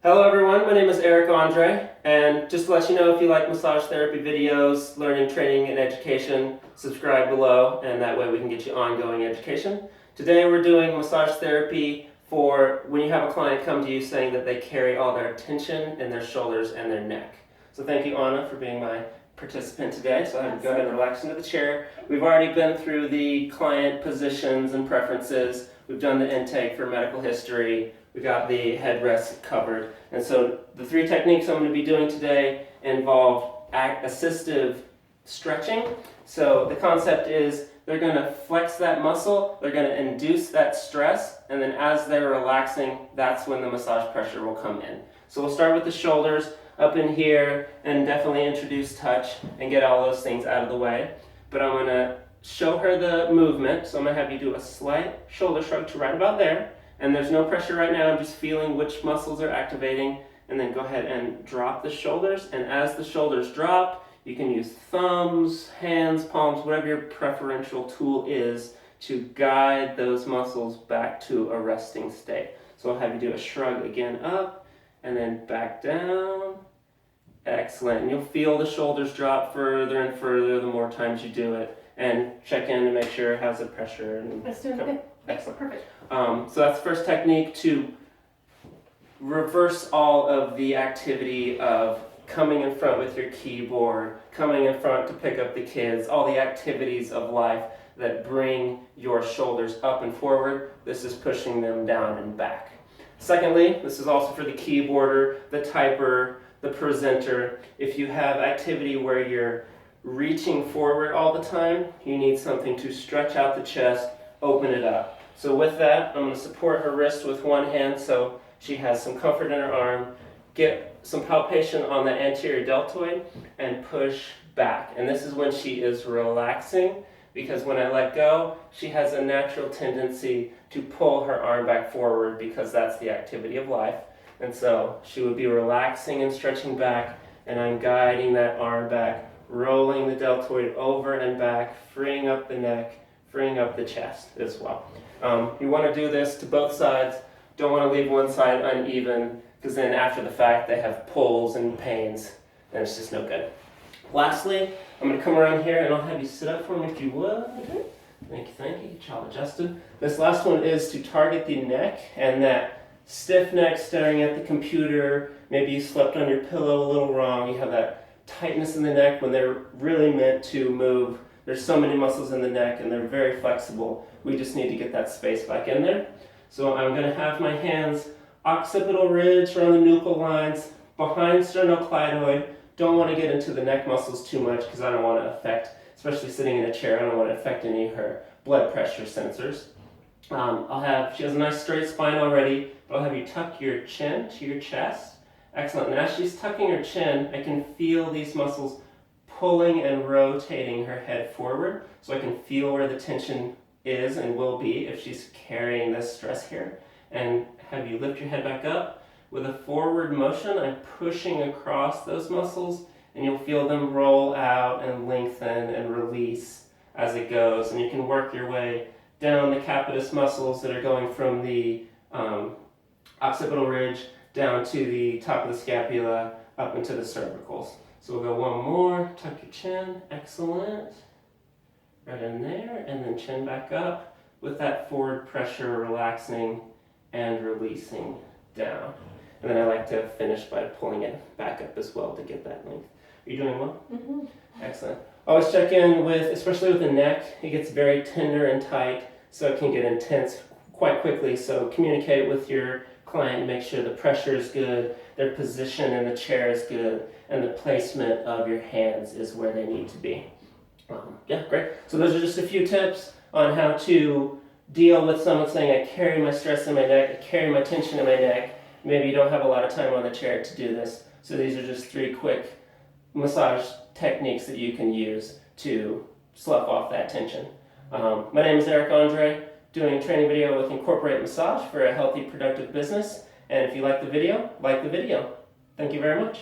Hello everyone, my name is EricAndre, and just to let you know, if you like massage therapy videos, learning, training, and education, subscribe below, and that way we can get you ongoing education. Today we're doing massage therapy for when you have a client come to you saying that they carry all their tension in their shoulders and their neck. So thank you, Anna, for being my participant today. So I have to go ahead and relax into the chair. We've already been through the client positions and preferences. We've done the intake for medical history. We got the headrest covered. And so the three techniques I'm going to be doing today involve assistive stretching. So the concept is they're going to flex that muscle, they're going to induce that stress, and then as they're relaxing, that's when the massage pressure will come in. So we'll start with the shoulders up in here and definitely introduce touch and get all those things out of the way. But I'm going to show her the movement. So I'm going to have you do a slight shoulder shrug to right about there. And there's no pressure right now, I'm just feeling which muscles are activating, and then go ahead and drop the shoulders. And as the shoulders drop, you can use thumbs, hands, palms, whatever your preferential tool is to guide those muscles back to a resting state. So I'll have you do a shrug again up, and then back down. Excellent. And you'll feel the shoulders drop further and further the more times you do it. And check in to make sure how's the pressure. And Let's do it again. Excellent. Perfect. So that's the first technique, to reverse all of the activity of coming in front with your keyboard, coming in front to pick up the kids, all the activities of life that bring your shoulders up and forward. This is pushing them down and back. Secondly, this is also for the keyboarder, the typer, the presenter. If you have activity where you're reaching forward all the time, you need something to stretch out the chest, open it up. So with that, I'm going to support her wrist with one hand so she has some comfort in her arm, get some palpation on the anterior deltoid, and push back. And this is when she is relaxing, because when I let go, she has a natural tendency to pull her arm back forward because that's the activity of life. And so she would be relaxing and stretching back, and I'm guiding that arm back, rolling the deltoid over and back, freeing up the neck, freeing up the chest as well. You want to do this to both sides. Don't want to leave one side uneven, because then after the fact they have pulls and pains, and it's just no good. Lastly, I'm going to come around here and I'll have you sit up for me if you would. Thank you. Child adjusted. This last one is to target the neck, and that stiff neck staring at the computer. Maybe you slept on your pillow a little wrong. You have that tightness in the neck when they're really meant to move. There's so many muscles in the neck and they're very flexible. We just need to get that space back in there. So I'm going to have my hands occipital ridge around the nuchal lines, behind sternocleidoid. Don't want to get into the neck muscles too much because I don't want to affect, especially sitting in a chair, I don't want to affect any of her blood pressure sensors. She has a nice straight spine already, but I'll have you tuck your chin to your chest. Excellent. And as she's tucking her chin, I can feel these muscles pulling and rotating her head forward, so I can feel where the tension is and will be if she's carrying this stress here. And have you lift your head back up. With a forward motion, I'm pushing across those muscles, and you'll feel them roll out and lengthen and release as it goes. And you can work your way down the capitis muscles that are going from the occipital ridge down to the top of the scapula, up into the cervicals. So we'll go one more, tuck your chin, excellent. Right in there, and then chin back up with that forward pressure, relaxing and releasing down. And then I like to finish by pulling it back up as well to get that length. Are you doing well? Mm-hmm. Excellent. Always check in with, especially with the neck, it gets very tender and tight, so it can get intense quite quickly. So communicate with your client, make sure the pressure is good, their position in the chair is good, and the placement of your hands is where they need to be. Yeah, great. So those are just a few tips on how to deal with someone saying, I carry my stress in my neck, I carry my tension in my neck. Maybe you don't have a lot of time on the chair to do this. So these are just 3 quick massage techniques that you can use to slough off that tension. My name is EricAndre, doing a training video with Incorporate Massage for a healthy, productive business. And if you like the video, like the video. Thank you very much.